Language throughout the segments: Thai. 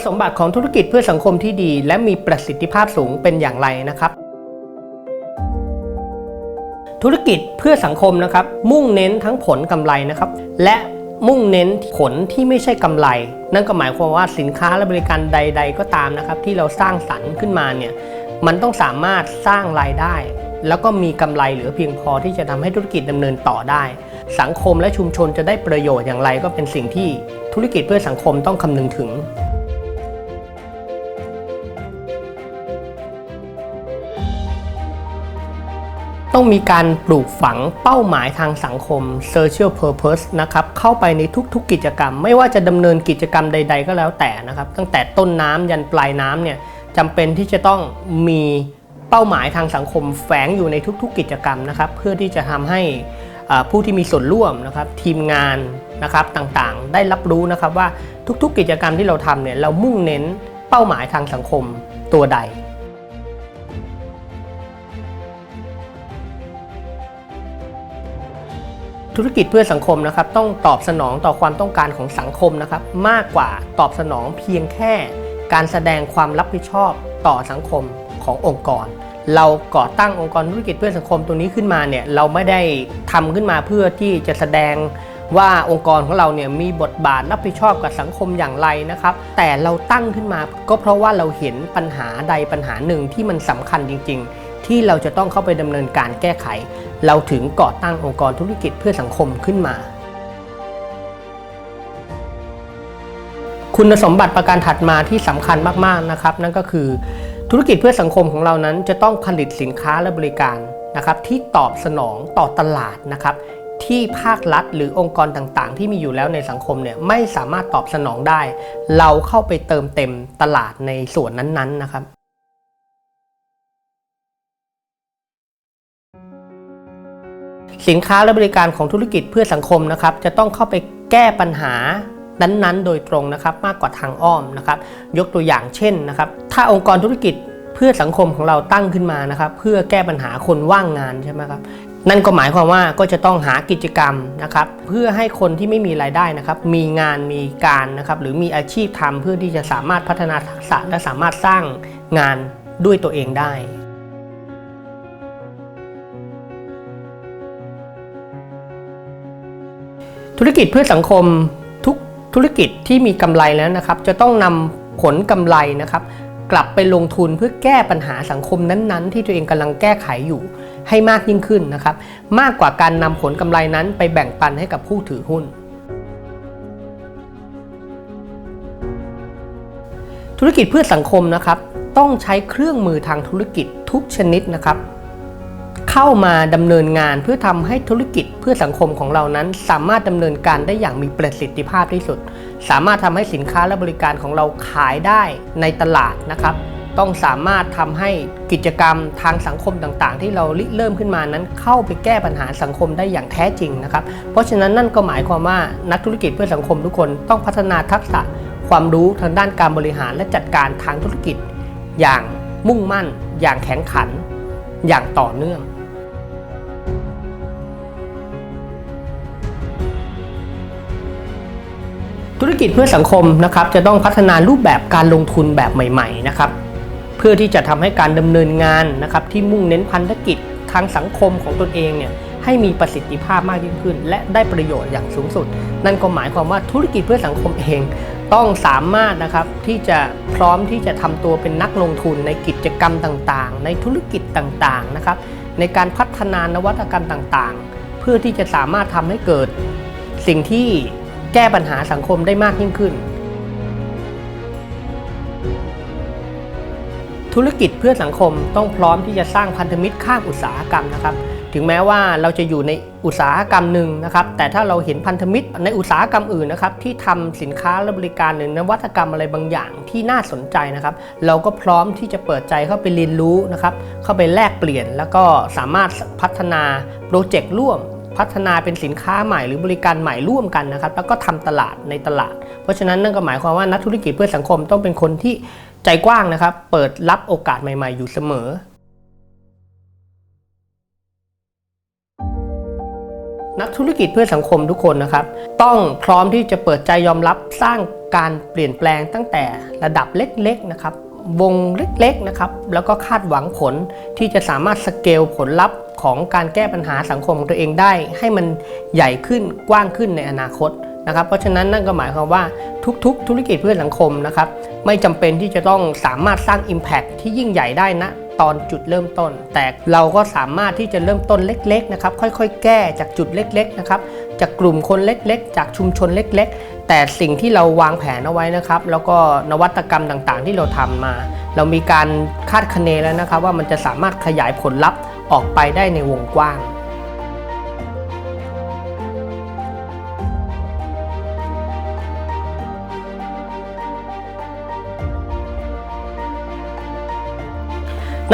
สมบัติของธุรกิจเพื่อสังคมที่ดีและมีประสิทธิภาพสูงเป็นอย่างไรนะครับธุรกิจเพื่อสังคมนะครับมุ่งเน้นทั้งผลกำไรนะครับและมุ่งเน้นผลที่ไม่ใช่กำไรนั่นก็หมายความว่าสินค้าและบริการใดๆก็ตามนะครับที่เราสร้างสรรค์ขึ้นมาเนี่ยมันต้องสามารถสร้างรายได้แล้วก็มีกำไรเหลือเพียงพอที่จะทำให้ธุรกิจดำเนินต่อได้สังคมและชุมชนจะได้ประโยชน์อย่างไรก็เป็นสิ่งที่ธุรกิจเพื่อสังคมต้องคำนึงถึงต้องมีการปลูกฝังเป้าหมายทางสังคม social purpose นะครับเข้าไปในทุกๆกิจกรรมไม่ว่าจะดำเนินกิจกรรมใดๆก็แล้วแต่นะครับตั้งแต่ต้นน้ำยันปลายน้ำเนี่ยจำเป็นที่จะต้องมีเป้าหมายทางสังคมแฝงอยู่ในทุกๆกิจกรรมนะครับเพื่อที่จะทำให้ผู้ที่มีส่วนร่วมนะครับทีมงานนะครับต่างๆได้รับรู้นะครับว่าทุกๆกิจกรรมที่เราทำเนี่ยเรามุ่งเน้นเป้าหมายทางสังคมตัวใดธุรกิจเพื่อสังคมนะครับต้องตอบสนองต่อความต้องการของสังคมนะครับมากกว่าตอบสนองเพียงแค่การแสดงความรับผิดชอบต่อสังคมขององค์กรเราก่อตั้งองค์กรธุรกิจเพื่อสังคมตัวนี้ขึ้นมาเนี่ยเราไม่ได้ทำขึ้นมาเพื่อที่จะแสดงว่าองค์กรของเราเนี่ยมีบทบาทรับผิดชอบกับสังคมอย่างไรนะครับแต่เราตั้งขึ้นมาก็เพราะว่าเราเห็นปัญหาใดปัญหาหนึ่งที่มันสำคัญจริงๆที่เราจะต้องเข้าไปดำเนินการแก้ไขเราถึงก่อตั้งองค์กรธุรกิจเพื่อสังคมขึ้นมาคุณสมบัติประการถัดมาที่สำคัญมากๆนะครับนั่นก็คือธุรกิจเพื่อสังคมของเรานั้นจะต้องผลิตสินค้าและบริการนะครับที่ตอบสนองต่อตลาดนะครับที่ภาครัฐหรือองค์กรต่างๆที่มีอยู่แล้วในสังคมเนี่ยไม่สามารถตอบสนองได้เราเข้าไปเติมเต็มตลาดในส่วนนั้นๆนะครับสินค้าและบริการของธุรกิจเพื่อสังคมนะครับจะต้องเข้าไปแก้ปัญหานั้นๆโดยตรงนะครับมากกว่าทางอ้อมนะครับยกตัวอย่างเช่นนะครับถ้าองค์กรธุรกิจเพื่อสังคมของเราตั้งขึ้นมานะครับเพื่อแก้ปัญหาคนว่างงานใช่ไหมครับนั่นก็หมายความว่าก็จะต้องหากิจกรรมนะครับเพื่อให้คนที่ไม่มีรายได้นะครับมีงานมีการนะครับหรือมีอาชีพทำเพื่อที่จะสามารถพัฒนาทักษะและสามารถสร้างงานด้วยตัวเองได้ธุรกิจเพื่อสังคมทุกธุรกิจที่มีกำไรแล้วนะครับจะต้องนำผลกำไรนะครับกลับไปลงทุนเพื่อแก้ปัญหาสังคมนั้นๆที่ตัวเองกำลังแก้ไขอยู่ให้มากยิ่งขึ้นนะครับมากกว่าการนำผลกำไรนั้นไปแบ่งปันให้กับผู้ถือหุ้นธุรกิจเพื่อสังคมนะครับต้องใช้เครื่องมือทางธุรกิจทุกชนิดนะครับเข้ามาดำเนินงานเพื่อทำให้ธุรกิจเพื่อสังคมของเรานั้นสามารถดำเนินการได้อย่างมีประสิทธิภาพที่สุดสามารถทำให้สินค้าและบริการของเราขายได้ในตลาดนะครับต้องสามารถทำให้กิจกรรมทางสังคมต่างๆที่เราริเริ่มขึ้นมานั้นเข้าไปแก้ปัญหาสังคมได้อย่างแท้จริงนะครับเพราะฉะนั้นนั่นก็หมายความว่านักธุรกิจเพื่อสังคมทุกคนต้องพัฒนาทักษะความรู้ทางด้านการบริหารและจัดการทางธุรกิจอย่างมุ่งมั่นอย่างแข็งขันอย่างต่อเนื่องธุรกิจเพื่อสังคมนะครับจะต้องพัฒนารูปแบบการลงทุนแบบใหม่ๆนะครับเพื่อที่จะทำให้การดำเนินงานนะครับที่มุ่งเน้นพันธกิจทางสังคมของตนเองเนี่ยให้มีประสิทธิภาพมากยิ่งขึ้นและได้ประโยชน์อย่างสูงสุดนั่นก็หมายความว่าธุรกิจเพื่อสังคมเองต้องสามารถนะครับที่จะพร้อมที่จะทำตัวเป็นนักลงทุนในกิจกรรมต่างๆในธุรกิจต่างๆนะครับในการพัฒนานวัตกรรมต่างๆเพื่อที่จะสามารถทำให้เกิดสิ่งที่แก้ปัญหาสังคมได้มากยิ่งขึ้นธุรกิจเพื่อสังคมต้องพร้อมที่จะสร้างพันธมิตรข้ามอุตสาหกรรมนะครับถึงแม้ว่าเราจะอยู่ในอุตสาหกรรมหนึ่งนะครับแต่ถ้าเราเห็นพันธมิตรในอุตสาหกรรมอื่นนะครับที่ทำสินค้าและบริการหรือนวัตกรรมอะไรบางอย่างที่น่าสนใจนะครับเราก็พร้อมที่จะเปิดใจเข้าไปเรียนรู้นะครับเข้าไปแลกเปลี่ยนแล้วก็สามารถพัฒนาโปรเจกต์ร่วมพัฒนาเป็นสินค้าใหม่หรือบริการใหม่ร่วมกันนะครับแล้วก็ทำตลาดในตลาดเพราะฉะนั้นนั่นก็หมายความว่านักธุรกิจเพื่อสังคมต้องเป็นคนที่ใจกว้างนะครับเปิดรับโอกาสใหม่ๆอยู่เสมอ นักธุรกิจเพื่อสังคมทุกคนนะครับต้องพร้อมที่จะเปิดใจยอมรับสร้างการเปลี่ยนแปลงตั้งแต่ระดับเล็กๆนะครับวงเล็กๆนะครับแล้วก็คาดหวังผลที่จะสามารถสเกลผลลัพธ์ของการแก้ปัญหาสังคมของตัวเองได้ให้มันใหญ่ขึ้นกว้างขึ้นในอนาคตนะครับเพราะฉะนั้นนั่นก็หมายความว่าทุกๆธุรกิจเพื่อสังคมนะครับไม่จำเป็นที่จะต้องสามารถสร้าง Impact ที่ยิ่งใหญ่ได้นะตอนจุดเริ่มต้นแต่เราก็สามารถที่จะเริ่มต้นเล็กๆนะครับค่อยๆแก้จากจุดเล็กๆนะครับจากกลุ่มคนเล็กๆจากชุมชนเล็กๆแต่สิ่งที่เราวางแผนเอาไว้นะครับแล้วก็นวัตกรรมต่างๆที่เราทำมาเรามีการคาดคะเนแล้วนะครับว่ามันจะสามารถขยายผลลัพธ์ออกไปได้ในวงกว้าง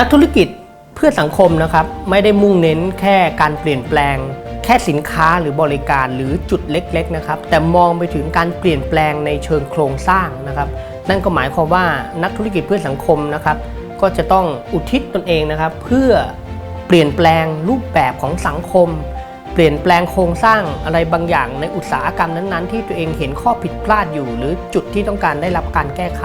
นักธุรกิจเพื่อสังคมนะครับไม่ได้มุ่งเน้นแค่การเปลี่ยนแปลงแค่สินค้าหรือบริการหรือจุดเล็กๆนะครับแต่มองไปถึงการเปลี่ยนแปลงในเชิงโครงสร้างนะครับนั่นก็หมายความว่านักธุรกิจเพื่อสังคมนะครับก็จะต้องอุทิศตนเองนะครับเพื่อเปลี่ยนแปลงรูปแบบของสังคมเปลี่ยนแปลงโครงสร้างอะไรบางอย่างในอุตสาหกรรมนั้นๆที่ตัวเองเห็นข้อผิดพลาดอยู่หรือจุดที่ต้องการได้รับการแก้ไข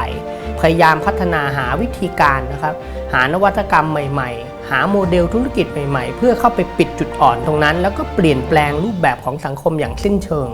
พยายามพัฒนาหาวิธีการนะครับหานวัตกรรมใหม่ๆหาโมเดลธุรกิจใหม่ๆเพื่อเข้าไปปิดจุดอ่อนตรงนั้นแล้วก็เปลี่ยนแปลงรูปแบบของสังคมอย่างสิ้นเชิง